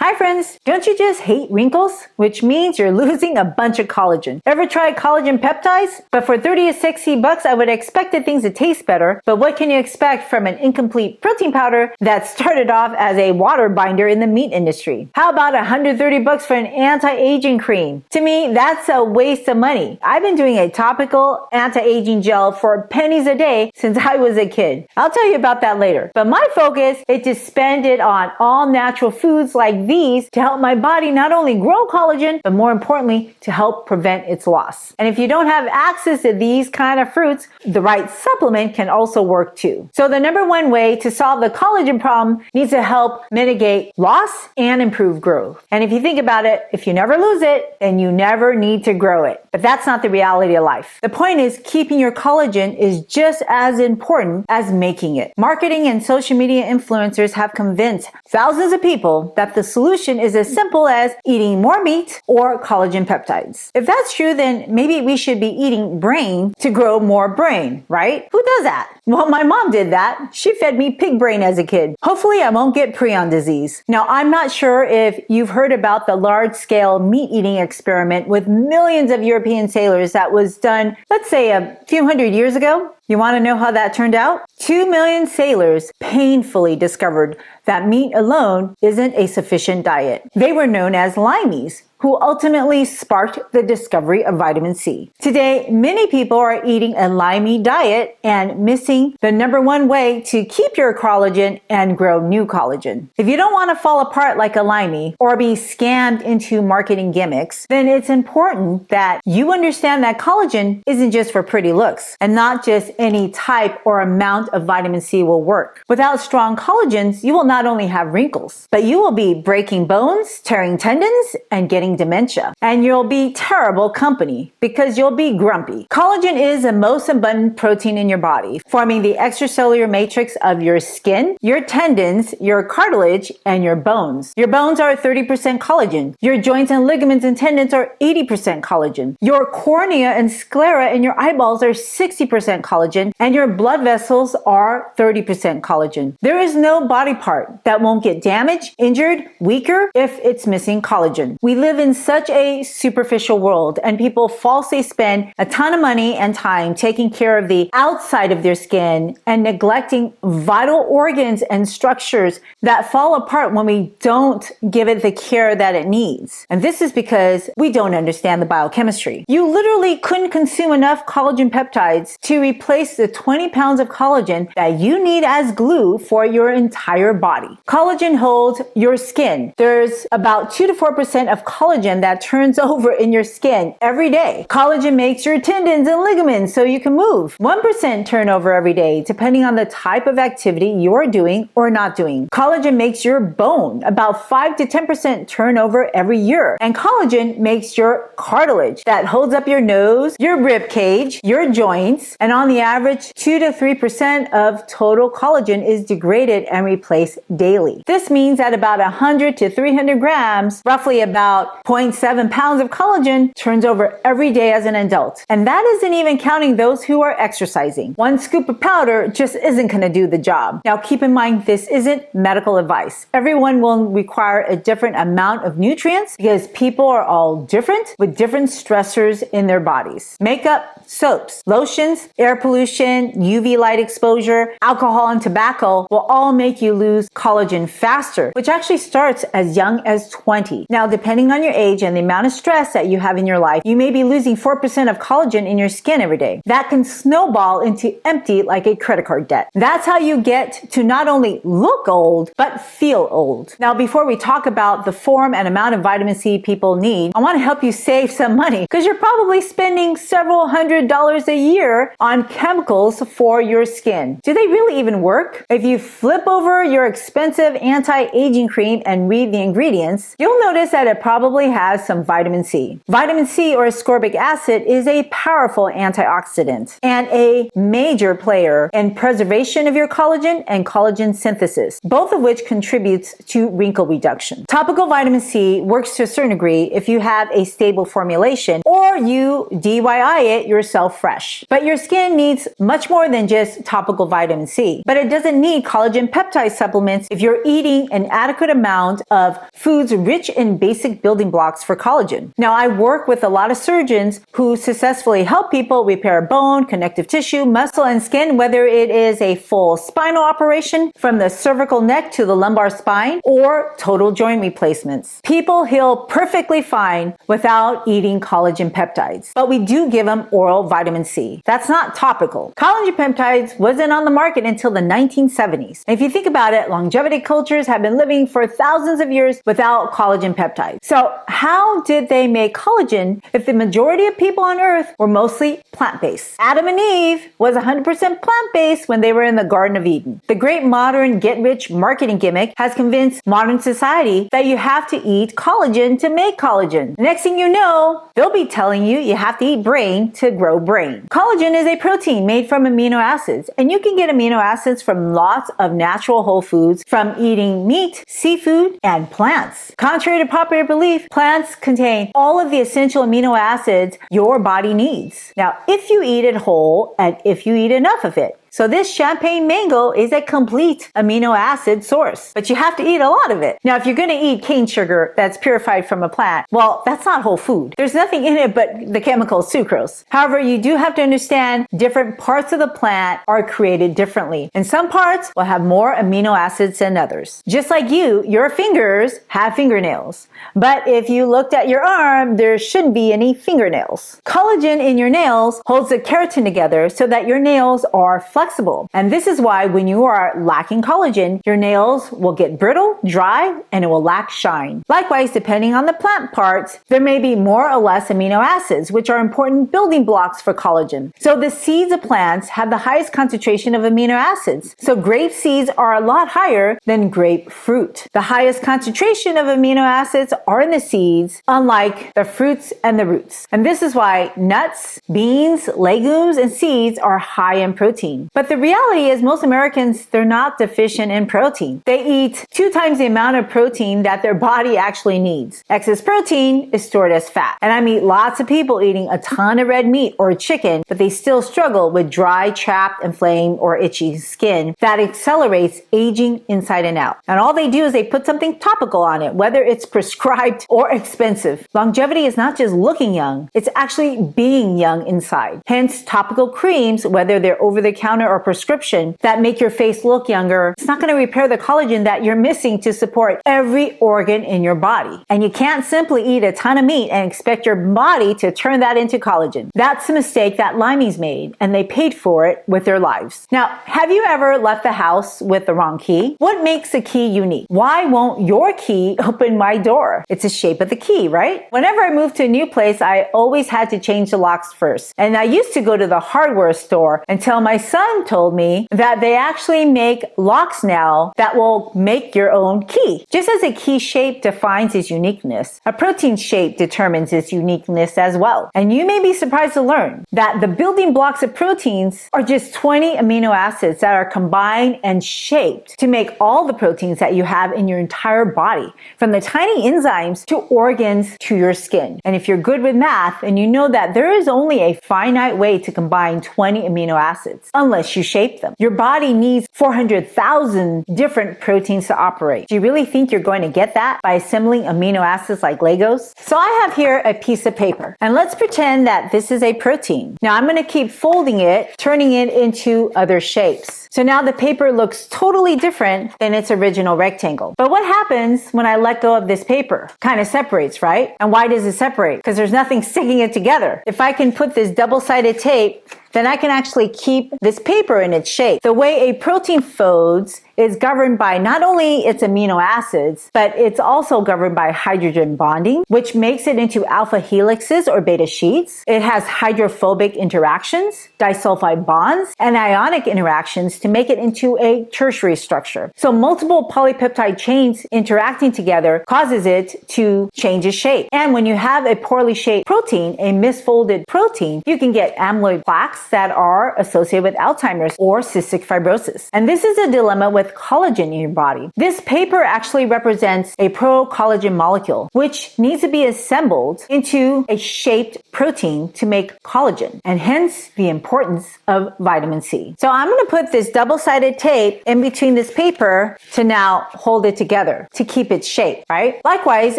Hi friends, don't you just hate wrinkles? Which means you're losing a bunch of collagen. Ever tried collagen peptides? But for 30 to 60 bucks, I would have expected things to taste better. But what can you expect from an incomplete protein powder that started off as a water binder in the meat industry? How about 130 bucks for an anti-aging cream? To me, that's a waste of money. I've been doing a topical anti-aging gel for pennies a day since I was a kid. I'll tell you about that later. But my focus is to spend it on all natural foods like these to help my body not only grow collagen, but more importantly, to help prevent its loss. And if you don't have access to these kind of fruits, the right supplement can also work too. So the number one way to solve the collagen problem needs to help mitigate loss and improve growth. And if you think about it, if you never lose it, then you never need to grow it. But that's not the reality of life. The point is keeping your collagen is just as important as making it. Marketing and social media influencers have convinced thousands of people that the solution is as simple as eating more meat or collagen peptides. If that's true, then maybe we should be eating brain to grow more brain, right? Who does that? Well, my mom did that. She fed me pig brain as a kid. Hopefully I won't get prion disease. Now, I'm not sure if you've heard about the large-scale meat-eating experiment with millions of European sailors that was done, let's say, a few hundred years ago. You want to know how that turned out? 2 million sailors painfully discovered that meat alone isn't a sufficient diet. They were known as limeys, who ultimately sparked the discovery of vitamin C. Today, many people are eating a Limey diet and missing the number one way to keep your collagen and grow new collagen. If you don't want to fall apart like a Limey or be scammed into marketing gimmicks, then it's important that you understand that collagen isn't just for pretty looks, and not just any type or amount of vitamin C will work. Without strong collagens, you will not only have wrinkles, but you will be breaking bones, tearing tendons, and getting dementia. And you'll be terrible company because you'll be grumpy. Collagen is the most abundant protein in your body, forming the extracellular matrix of your skin, your tendons, your cartilage, and your bones. Your bones are 30% collagen. Your joints and ligaments and tendons are 80% collagen. Your cornea and sclera in your eyeballs are 60% collagen, and your blood vessels are 30% collagen. There is no body part that won't get damaged, injured, weaker if it's missing collagen. We live in such a superficial world, and people falsely spend a ton of money and time taking care of the outside of their skin and neglecting vital organs and structures that fall apart when we don't give it the care that it needs. And this is because we don't understand the biochemistry. You literally couldn't consume enough collagen peptides to replace the 20 pounds of collagen that you need as glue for your entire body. Collagen holds your skin. There's about 2 to 4% of collagen that turns over in your skin every day. Collagen makes your tendons and ligaments so you can move. 1% turnover every day, depending on the type of activity you're doing or not doing. Collagen makes your bone, about 5 to 10% turnover every year. And collagen makes your cartilage that holds up your nose, your rib cage, your joints, and on the average, 2 to 3% of total collagen is degraded and replaced daily. This means that about 100 to 300 grams, roughly about 0.7 pounds of collagen turns over every day as an adult. And that isn't even counting those who are exercising. One scoop of powder just isn't going to do the job. Now keep in mind, this isn't medical advice. Everyone will require a different amount of nutrients because people are all different with different stressors in their bodies. Makeup, soaps, lotions, air pollution, UV light exposure, alcohol, and tobacco will all make you lose collagen faster, which actually starts as young as 20. Now, depending on your age and the amount of stress that you have in your life, you may be losing 4% of collagen in your skin every day. That can snowball into empty like a credit card debt. That's how you get to not only look old, but feel old. Now, before we talk about the form and amount of vitamin C people need, I want to help you save some money because you're probably spending several $100s a year on chemicals for your skin. Do they really even work? If you flip over your expensive anti-aging cream and read the ingredients, you'll notice that it probably has some vitamin C. Vitamin C, or ascorbic acid, is a powerful antioxidant and a major player in preservation of your collagen and collagen synthesis, both of which contributes to wrinkle reduction. Topical vitamin C works to a certain degree if you have a stable formulation or you DIY it yourself fresh. But your skin needs much more than just topical vitamin C. But it doesn't need collagen peptide supplements if you're eating an adequate amount of foods rich in basic building blocks for collagen. Now, I work with a lot of surgeons who successfully help people repair bone, connective tissue, muscle, and skin, whether it is a full spinal operation from the cervical neck to the lumbar spine or total joint replacements. People heal perfectly fine without eating collagen peptides, but we do give them oral vitamin C. That's not topical. Collagen peptides wasn't on the market until the 1970s. And if you think about it, longevity cultures have been living for thousands of years without collagen peptides. So how did they make collagen if the majority of people on Earth were mostly plant-based? Adam and Eve was 100% plant-based when they were in the Garden of Eden. The great modern get-rich marketing gimmick has convinced modern society that you have to eat collagen to make collagen. Next thing you know, they'll be telling you you have to eat brain to grow brain. Collagen is a protein made from amino acids, and you can get amino acids from lots of natural whole foods, from eating meat, seafood, and plants. Contrary to popular belief, plants contain all of the essential amino acids your body needs. Now, if you eat it whole and if you eat enough of it. So this champagne mango is a complete amino acid source, but you have to eat a lot of it. Now, if you're going to eat cane sugar that's purified from a plant, well, that's not whole food. There's nothing in it but the chemical sucrose. However, you do have to understand different parts of the plant are created differently, and some parts will have more amino acids than others. Just like you, your fingers have fingernails, but if you looked at your arm, there shouldn't be any fingernails. Collagen in your nails holds the keratin together so that your nails are flexible. And this is why when you are lacking collagen, your nails will get brittle, dry, and it will lack shine. Likewise, depending on the plant parts, there may be more or less amino acids, which are important building blocks for collagen. So the seeds of plants have the highest concentration of amino acids. So grape seeds are a lot higher than grapefruit. The highest concentration of amino acids are in the seeds, unlike the fruits and the roots. And this is why nuts, beans, legumes, and seeds are high in protein. But the reality is most Americans, they're not deficient in protein. They eat 2 times the amount of protein that their body actually needs. Excess protein is stored as fat. And I meet lots of people eating a ton of red meat or chicken, but they still struggle with dry, chapped, inflamed, or itchy skin that accelerates aging inside and out. And all they do is they put something topical on it, whether it's prescribed or expensive. Longevity is not just looking young, it's actually being young inside. Hence, topical creams, whether they're over-the-counter or prescription, that make your face look younger, it's not going to repair the collagen that you're missing to support every organ in your body. And you can't simply eat a ton of meat and expect your body to turn that into collagen. That's the mistake that Limey's made, and they paid for it with their lives. Now, have you ever left the house with the wrong key? What makes a key unique? Why won't your key open my door? It's the shape of the key, right? Whenever I moved to a new place, I always had to change the locks first. And I used to go to the hardware store until my son told me that they actually make locks now that will make your own key. Just as a key shape defines its uniqueness, a protein shape determines its uniqueness as well. And you may be surprised to learn that the building blocks of proteins are just 20 amino acids that are combined and shaped to make all the proteins that you have in your entire body, from the tiny enzymes to organs to your skin. And if you're good with math, and you know that there is only a finite way to combine 20 amino acids, unless you shape them. Your body needs 400,000 different proteins to operate. Do you really think you're going to get that by assembling amino acids like Legos? So I have here a piece of paper, and let's pretend that this is a protein. Now I'm going to keep folding it, turning it into other shapes. So now the paper looks totally different than its original rectangle. But what happens when I let go of this paper? Kind of separates, right? And why does it separate? Because there's nothing sticking it together. If I can put this double-sided tape, then I can actually keep this paper in its shape. The way a protein folds is governed by not only its amino acids, but it's also governed by hydrogen bonding, which makes it into alpha helixes or beta sheets. It has hydrophobic interactions, disulfide bonds, and ionic interactions to make it into a tertiary structure. So multiple polypeptide chains interacting together causes it to change its shape. And when you have a poorly shaped protein, a misfolded protein, you can get amyloid plaques that are associated with Alzheimer's or cystic fibrosis. And this is a dilemma with with collagen in your body. This paper actually represents a pro-collagen molecule, which needs to be assembled into a shaped protein to make collagen, and hence the importance of vitamin C. So I'm going to put this double-sided tape in between this paper to now hold it together to keep its shape, right? Likewise,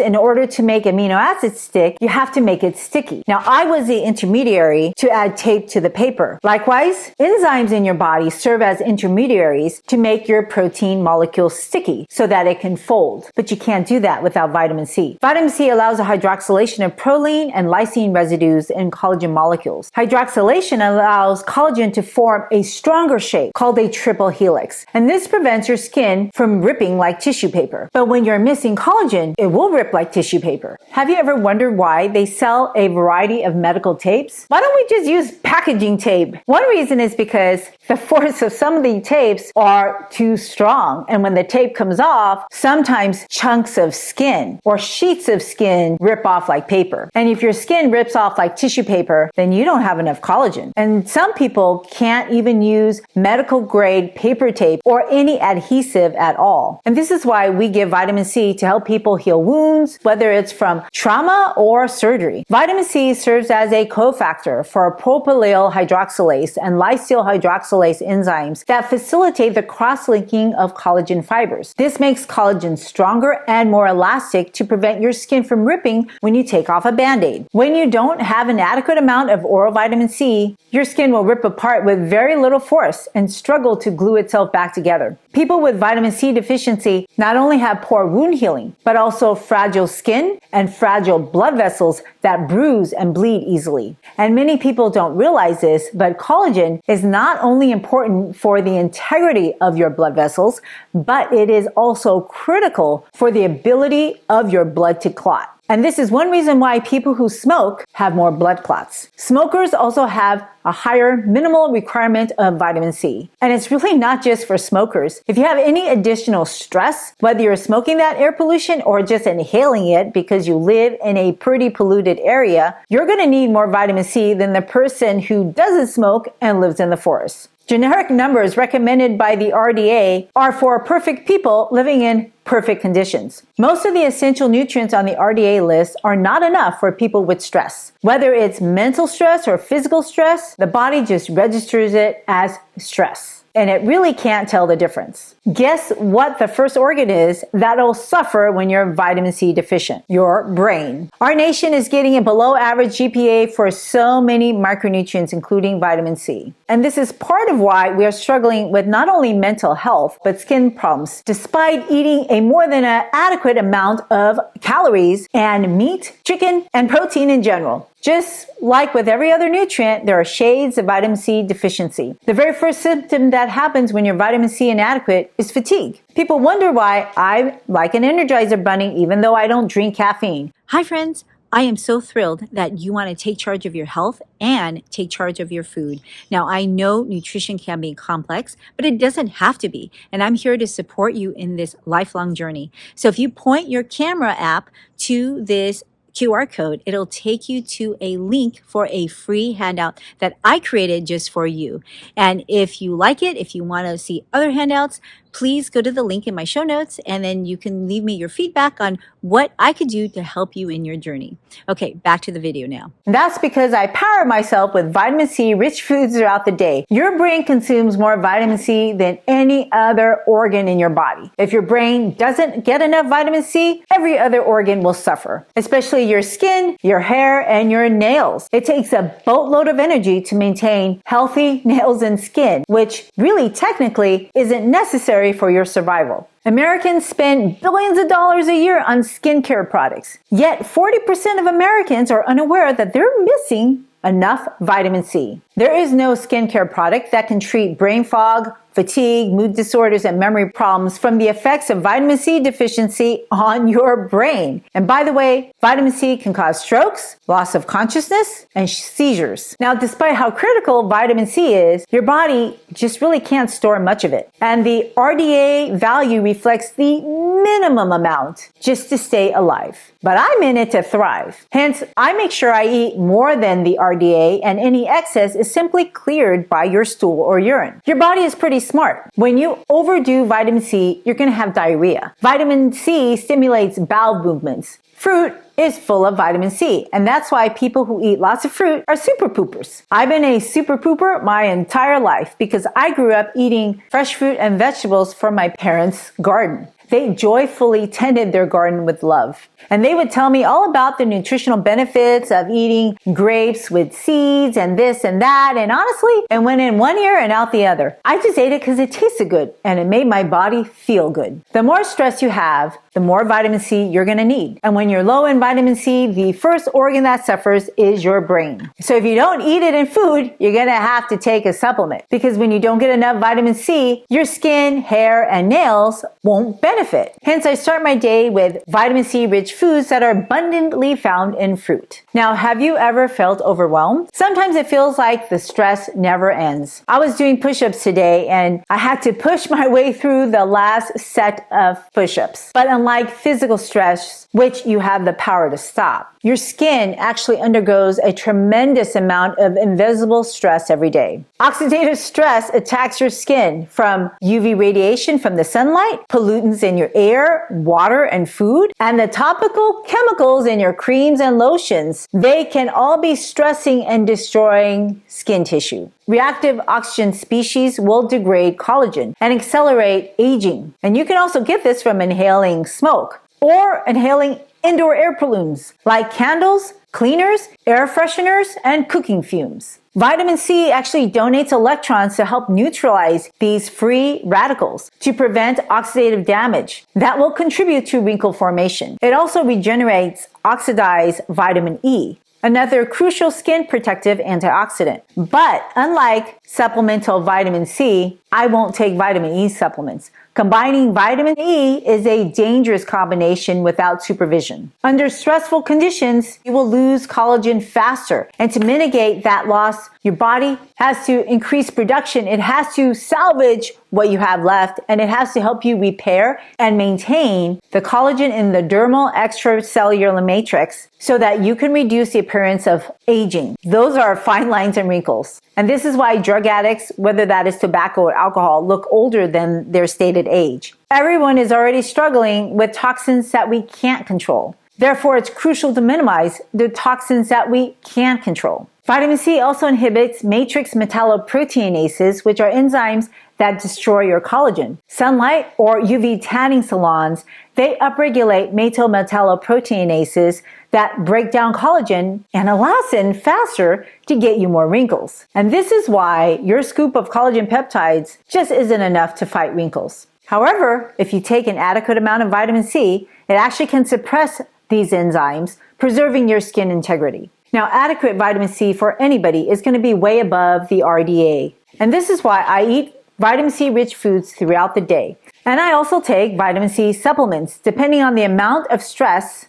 in order to make amino acids stick, you have to make it sticky. Now, I was the intermediary to add tape to the paper. Likewise, enzymes in your body serve as intermediaries to make your protein molecule sticky so that it can fold. But you can't do that without vitamin C. Vitamin C allows the hydroxylation of proline and lysine residues in collagen molecules. Hydroxylation allows collagen to form a stronger shape called a triple helix. And this prevents your skin from ripping like tissue paper. But when you're missing collagen, it will rip like tissue paper. Have you ever wondered why they sell a variety of medical tapes? Why don't we just use packaging tape? One reason is because the force of some of the tapes are too strong. And when the tape comes off, sometimes chunks of skin or sheets of skin rip off like paper. And if your skin rips off like tissue paper, then you don't have enough collagen. And some people can't even use medical grade paper tape or any adhesive at all. And this is why we give vitamin C to help people heal wounds, whether it's from trauma or surgery. Vitamin C serves as a cofactor for propylyl hydroxylase and lysyl hydroxylase enzymes that facilitate the cross-linking of collagen fibers. This makes collagen stronger and more elastic to prevent your skin from ripping when you take off a Band-Aid. When you don't have an adequate amount of oral vitamin C, your skin will rip apart with very little force and struggle to glue itself back together. People with vitamin C deficiency not only have poor wound healing, but also fragile skin and fragile blood vessels that bruise and bleed easily. And many people don't realize this, but collagen is not only important for the integrity of your blood vessels, but it is also critical for the ability of your blood to clot. And this is one reason why people who smoke have more blood clots. Smokers also have a higher minimal requirement of vitamin C. And it's really not just for smokers. If you have any additional stress, whether you're smoking that air pollution or just inhaling it because you live in a pretty polluted area, you're going to need more vitamin C than the person who doesn't smoke and lives in the forest. Generic numbers recommended by the RDA are for perfect people living in perfect conditions. Most of the essential nutrients on the RDA list are not enough for people with stress. Whether it's mental stress or physical stress, the body just registers it as stress. And it really can't tell the difference. Guess what the first organ is that'll suffer when you're vitamin C deficient? Your brain. Our nation is getting a below average GPA for so many micronutrients, including vitamin C. And this is part of why we are struggling with not only mental health, but skin problems, despite eating a more than an adequate amount of calories and meat, chicken, and protein in general. Just like with every other nutrient, there are shades of vitamin C deficiency. The very first symptom that happens when you're vitamin C inadequate is fatigue. People wonder why I'm like an Energizer bunny even though I don't drink caffeine. Hi friends, I am so thrilled that you want to take charge of your health and take charge of your food. Now, I know nutrition can be complex, but it doesn't have to be. And I'm here to support you in this lifelong journey. So if you point your camera app to this QR code, it'll take you to a link for a free handout that I created just for you. And if you like it, if you want to see other handouts, please go to the link in my show notes and then you can leave me your feedback on what I could do to help you in your journey. Okay, back to the video now. That's because I power myself with vitamin C rich foods throughout the day. Your brain consumes more vitamin C than any other organ in your body. If your brain doesn't get enough vitamin C, every other organ will suffer, especially your skin, your hair, and your nails. It takes a boatload of energy to maintain healthy nails and skin, which really technically isn't necessary for your survival. Americans spend billions of dollars a year on skincare products. Yet 40% of Americans are unaware that they're missing enough vitamin C. There is no skincare product that can treat brain fog, fatigue, mood disorders, and memory problems from the effects of vitamin C deficiency on your brain. And by the way, vitamin C can cause strokes, loss of consciousness, and seizures. Now, despite how critical vitamin C is, your body just really can't store much of it. And the RDA value reflects the minimum amount just to stay alive. But I'm in it to thrive. Hence, I make sure I eat more than the RDA, and any excess is is simply cleared by your stool or urine. Your body is pretty smart. When you overdo vitamin C, you're going to have diarrhea. Vitamin C stimulates bowel movements. Fruit is full of vitamin C, and that's why people who eat lots of fruit are super poopers. I've been a super pooper my entire life because I grew up eating fresh fruit and vegetables from my parents' garden. They joyfully tended their garden with love. And they would tell me all about the nutritional benefits of eating grapes with seeds and this and that. And honestly, it went in one ear and out the other. I just ate it because it tasted good and it made my body feel good. The more stress you have, the more vitamin C you're going to need. And when you're low in vitamin C, the first organ that suffers is your brain. So if you don't eat it in food, you're going to have to take a supplement because when you don't get enough vitamin C, your skin, hair, and nails won't benefit. Hence, I start my day with vitamin C rich foods that are abundantly found in fruit. Now, have you ever felt overwhelmed? Sometimes it feels like the stress never ends. I was doing push-ups today and I had to push my way through the last set of push-ups. But unlike physical stress, which you have the power to stop, your skin actually undergoes a tremendous amount of invisible stress every day. Oxidative stress attacks your skin from UV radiation from the sunlight, pollutants in your air, water, and food, and the topical chemicals in your creams and lotions. They can all be stressing and destroying skin tissue. Reactive oxygen species will degrade collagen and accelerate aging. And you can also get this from inhaling smoke or inhaling indoor air pollutants like candles, cleaners, air fresheners, and cooking fumes. Vitamin C actually donates electrons to help neutralize these free radicals to prevent oxidative damage that will contribute to wrinkle formation. It also regenerates oxidized vitamin E, another crucial skin protective antioxidant. But unlike supplemental vitamin C, I won't take vitamin E supplements. Combining vitamin E is a dangerous combination without supervision. Under stressful conditions, you will lose collagen faster. And to mitigate that loss, your body has to increase production. It has to salvage what you have left, and it has to help you repair and maintain the collagen in the dermal extracellular matrix so that you can reduce the appearance of aging. Those are fine lines and wrinkles. And this is why drug addicts, whether that is tobacco or alcohol, look older than their stated age. Everyone is already struggling with toxins that we can't control. Therefore, it's crucial to minimize the toxins that we can control. Vitamin C also inhibits matrix metalloproteinases, which are enzymes that destroy your collagen. Sunlight or UV tanning salons, they upregulate metalloproteinases that break down collagen and elastin faster to get you more wrinkles. And this is why your scoop of collagen peptides just isn't enough to fight wrinkles. However, if you take an adequate amount of vitamin C, it actually can suppress these enzymes, preserving your skin integrity. Now, adequate vitamin C for anybody is going to be way above the RDA. And this is why I eat vitamin C rich foods throughout the day. And I also take vitamin C supplements depending on the amount of stress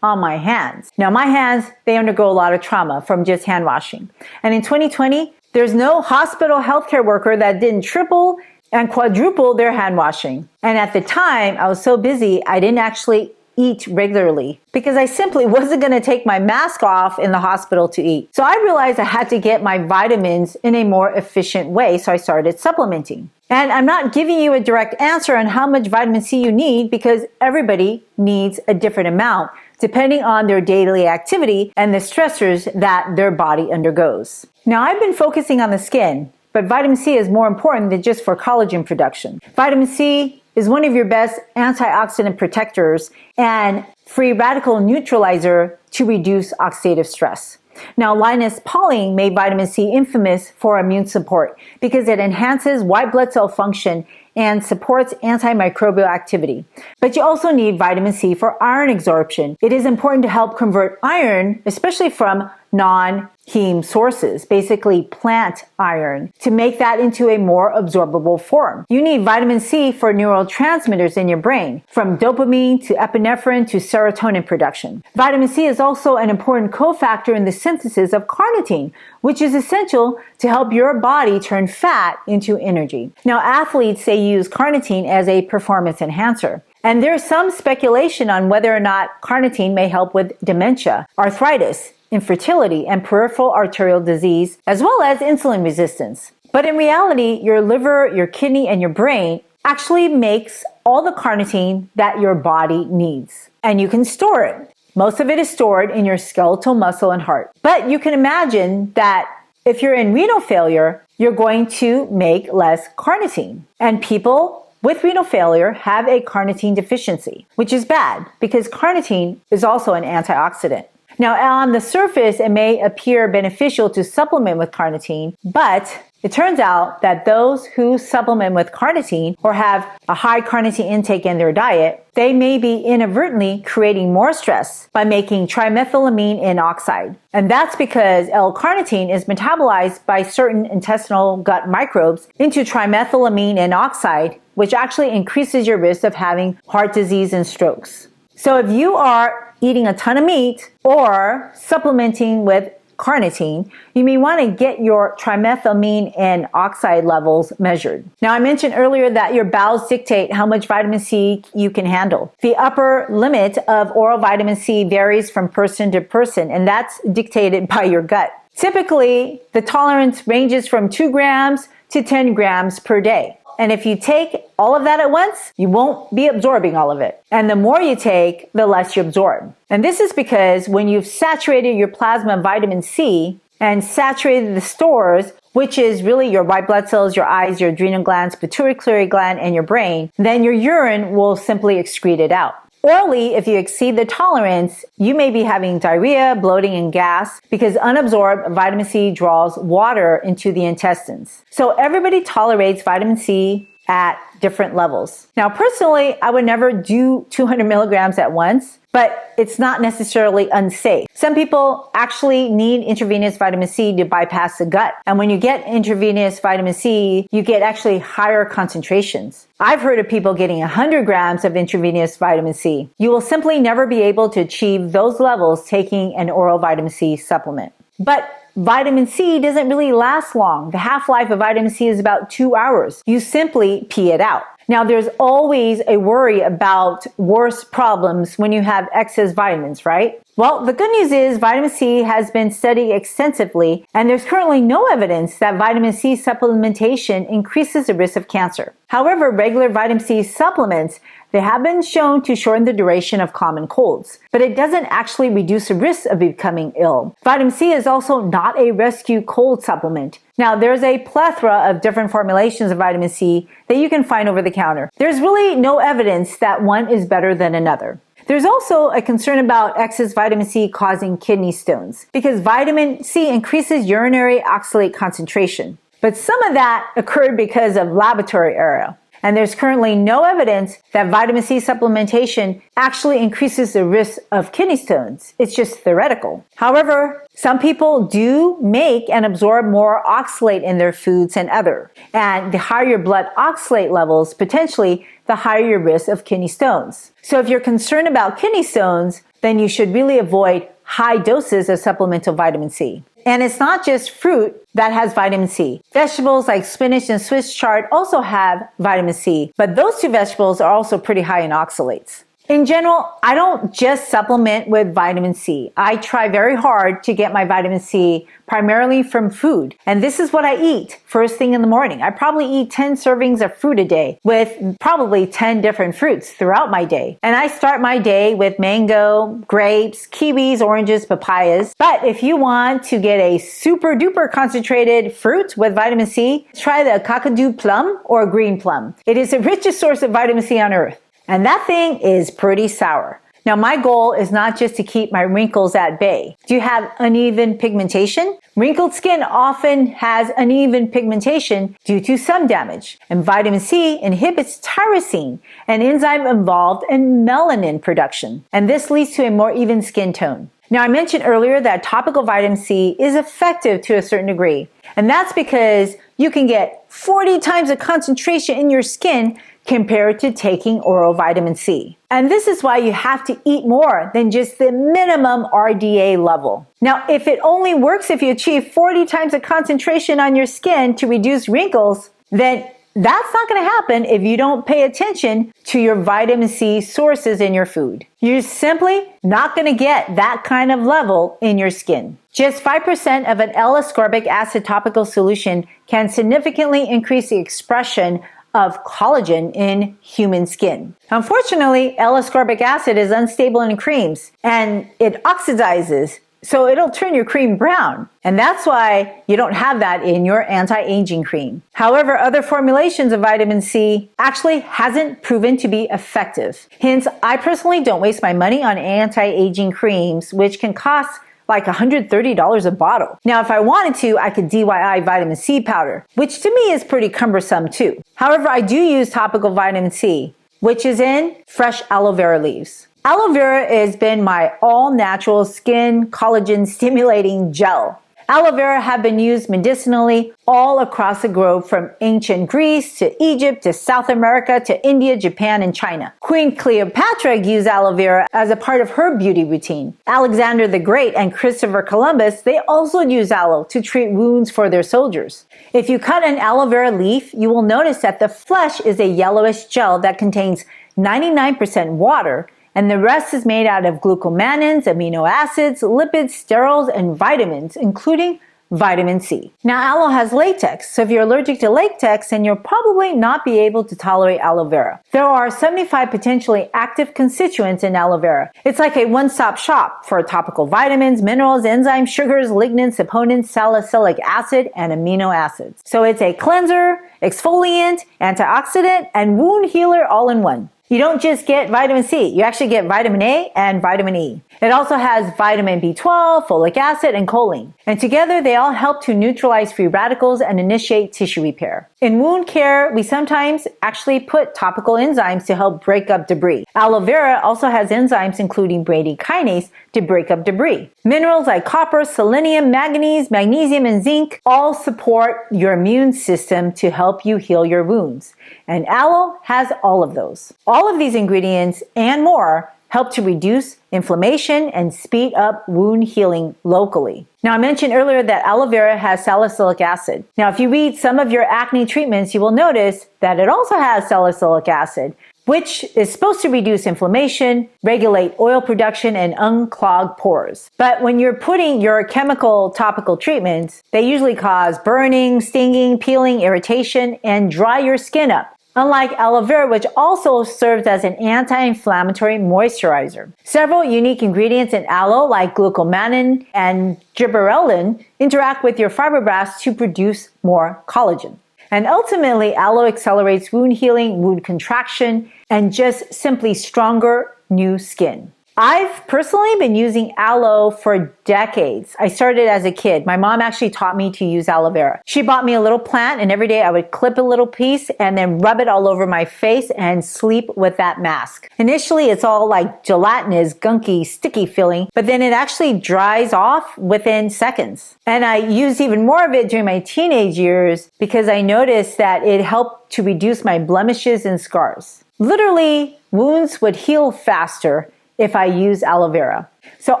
on my hands. Now, my hands, they undergo a lot of trauma from just hand washing. And in 2020, there's no hospital healthcare worker that didn't triple and quadruple their hand washing. And at the time, I was so busy, I didn't actually eat regularly because I simply wasn't going to take my mask off in the hospital to eat. So I realized I had to get my vitamins in a more efficient way, so I started supplementing. And I'm not giving you a direct answer on how much vitamin C you need because everybody needs a different amount depending on their daily activity and the stressors that their body undergoes. Now, I've been focusing on the skin, but vitamin C is more important than just for collagen production. Vitamin C is one of your best antioxidant protectors and free radical neutralizer to reduce oxidative stress. Now, Linus Pauling made vitamin C infamous for immune support because it enhances white blood cell function and supports antimicrobial activity. But you also need vitamin C for iron absorption. It is important to help convert iron, especially from non-heme sources, basically plant iron, to make that into a more absorbable form. You need vitamin C for neurotransmitters in your brain, from dopamine to epinephrine to serotonin production. Vitamin C is also an important cofactor in the synthesis of carnitine, which is essential to help your body turn fat into energy. Now, athletes, they use carnitine as a performance enhancer. And there's some speculation on whether or not carnitine may help with dementia, arthritis, infertility, and peripheral arterial disease, as well as insulin resistance. But in reality, your liver, your kidney, and your brain actually makes all the carnitine that your body needs. And you can store it. Most of it is stored in your skeletal muscle and heart. But you can imagine that if you're in renal failure, you're going to make less carnitine. And people with renal failure have a carnitine deficiency, which is bad because carnitine is also an antioxidant. Now, on the surface, it may appear beneficial to supplement with carnitine, but it turns out that those who supplement with carnitine or have a high carnitine intake in their diet, they may be inadvertently creating more stress by making trimethylamine N oxide. And that's because L-carnitine is metabolized by certain intestinal gut microbes into trimethylamine N oxide, which actually increases your risk of having heart disease and strokes. So if you are eating a ton of meat or supplementing with carnitine, you may want to get your trimethylamine N oxide levels measured. Now, I mentioned earlier that your bowels dictate how much vitamin C you can handle. The upper limit of oral vitamin C varies from person to person, and that's dictated by your gut. Typically, the tolerance ranges from 2 grams to 10 grams per day. And if you take all of that at once, you won't be absorbing all of it. And the more you take, the less you absorb. And this is because when you've saturated your plasma vitamin C and saturated the stores, which is really your white blood cells, your eyes, your adrenal glands, pituitary gland, and your brain, then your urine will simply excrete it out. Orally, if you exceed the tolerance, you may be having diarrhea, bloating, and gas because unabsorbed vitamin C draws water into the intestines. So everybody tolerates vitamin C at different levels. Now, personally, I would never do 200 milligrams at once, but it's not necessarily unsafe. Some people actually need intravenous vitamin C to bypass the gut. And when you get intravenous vitamin C, you get actually higher concentrations. I've heard of people getting 100 grams of intravenous vitamin C. You will simply never be able to achieve those levels taking an oral vitamin C supplement. But vitamin C doesn't really last long. The half-life of vitamin C is about 2 hours. You simply pee it out. Now, there's always a worry about worse problems when you have excess vitamins, right? Well, the good news is vitamin C has been studied extensively, and there's currently no evidence that vitamin C supplementation increases the risk of cancer. However, regular vitamin C supplements, they have been shown to shorten the duration of common colds, but it doesn't actually reduce the risk of becoming ill. Vitamin C is also not a rescue cold supplement. Now, there's a plethora of different formulations of vitamin C that you can find over the counter. There's really no evidence that one is better than another. There's also a concern about excess vitamin C causing kidney stones because vitamin C increases urinary oxalate concentration. But some of that occurred because of laboratory error. And there's currently no evidence that vitamin C supplementation actually increases the risk of kidney stones. It's just theoretical. However, some people do make and absorb more oxalate in their foods than others. And the higher your blood oxalate levels, potentially, the higher your risk of kidney stones. So if you're concerned about kidney stones, then you should really avoid high doses of supplemental vitamin C. And it's not just fruit that has vitamin C. Vegetables like spinach and Swiss chard also have vitamin C, but those two vegetables are also pretty high in oxalates. In general, I don't just supplement with vitamin C. I try very hard to get my vitamin C primarily from food. And this is what I eat first thing in the morning. I probably eat 10 servings of fruit a day with probably 10 different fruits throughout my day. And I start my day with mango, grapes, kiwis, oranges, papayas. But if you want to get a super duper concentrated fruit with vitamin C, try the kakadu plum or green plum. It is the richest source of vitamin C on earth. And that thing is pretty sour. Now, my goal is not just to keep my wrinkles at bay. Do you have uneven pigmentation? Wrinkled skin often has uneven pigmentation due to sun damage. And vitamin C inhibits tyrosine, an enzyme involved in melanin production. And this leads to a more even skin tone. Now, I mentioned earlier that topical vitamin C is effective to a certain degree. And that's because you can get 40 times the concentration in your skin compared to taking oral vitamin C. And this is why you have to eat more than just the minimum RDA level. Now, if it only works if you achieve 40 times the concentration on your skin to reduce wrinkles, then That's not going to happen if you don't pay attention to your vitamin C sources in your food. You're simply not going to get that kind of level in your skin. Just 5% of an L-ascrobic acid topical solution can significantly increase the expression of collagen in human skin. Unfortunately, L-ascorbic acid is unstable in creams and it oxidizes, so it'll turn your cream brown. And that's why you don't have that in your anti-aging cream. However, other formulations of vitamin C actually hasn't proven to be effective. Hence, I personally don't waste my money on anti-aging creams, which can cost like $130 a bottle. Now, if I wanted to, I could DIY vitamin C powder, which to me is pretty cumbersome too. However, I do use topical vitamin C, which is in fresh aloe vera leaves. Aloe vera has been my all-natural skin collagen stimulating gel. Aloe vera have been used medicinally all across the globe, from ancient Greece to Egypt to South America to India, Japan, and China. Queen Cleopatra used aloe vera as a part of her beauty routine. Alexander the Great and Christopher Columbus, they also used aloe to treat wounds for their soldiers. If you cut an aloe vera leaf, you will notice that the flesh is a yellowish gel that contains 99% water, and the rest is made out of glucomanins, amino acids, lipids, sterols, and vitamins, including vitamin C. Now, aloe has latex, so if you're allergic to latex, then you'll probably not be able to tolerate aloe vera. There are 75 potentially active constituents in aloe vera. It's like a one-stop shop for topical vitamins, minerals, enzymes, sugars, lignans, saponins, salicylic acid, and amino acids. So it's a cleanser, exfoliant, antioxidant, and wound healer all in one. You don't just get vitamin C, you actually get vitamin A and vitamin E. It also has vitamin B12, folic acid, and choline. And together they all help to neutralize free radicals and initiate tissue repair. In wound care, we sometimes actually put topical enzymes to help break up debris. Aloe vera also has enzymes including bradykinases to break up debris. Minerals like copper, selenium, manganese, magnesium, and zinc all support your immune system to help you heal your wounds. And aloe has all of those. All of these ingredients and more help to reduce inflammation and speed up wound healing locally. Now, I mentioned earlier that aloe vera has salicylic acid. Now, if you read some of your acne treatments, you will notice that it also has salicylic acid, which is supposed to reduce inflammation, regulate oil production, and unclog pores. But when you're putting your chemical topical treatments, they usually cause burning, stinging, peeling, irritation, and dry your skin up. Unlike aloe vera, which also serves as an anti-inflammatory moisturizer. Several unique ingredients in aloe, like glucomannan and gibberellin, interact with your fibroblasts to produce more collagen. And ultimately, aloe accelerates wound healing, wound contraction, and just simply stronger new skin. I've personally been using aloe for decades. I started as a kid. My mom actually taught me to use aloe vera. She bought me a little plant, and every day I would clip a little piece and then rub it all over my face and sleep with that mask. Initially, it's all like gelatinous, gunky, sticky feeling, but then it actually dries off within seconds. And I used even more of it during my teenage years because I noticed that it helped to reduce my blemishes and scars. Literally, wounds would heal faster if I use aloe vera. So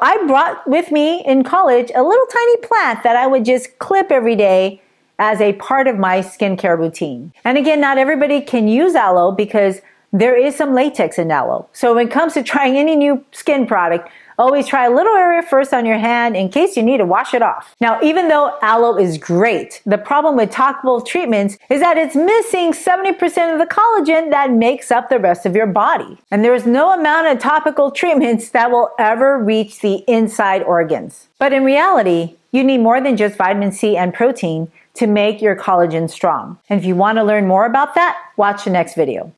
I brought with me in college a little tiny plant that I would just clip every day as a part of my skincare routine. And again, not everybody can use aloe because there is some latex in aloe. So when it comes to trying any new skin product, always try a little area first on your hand in case you need to wash it off. Now, even though aloe is great, the problem with topical treatments is that it's missing 70% of the collagen that makes up the rest of your body. And there's no amount of topical treatments that will ever reach the inside organs. But in reality, you need more than just vitamin C and protein to make your collagen strong. And if you want to learn more about that, watch the next video.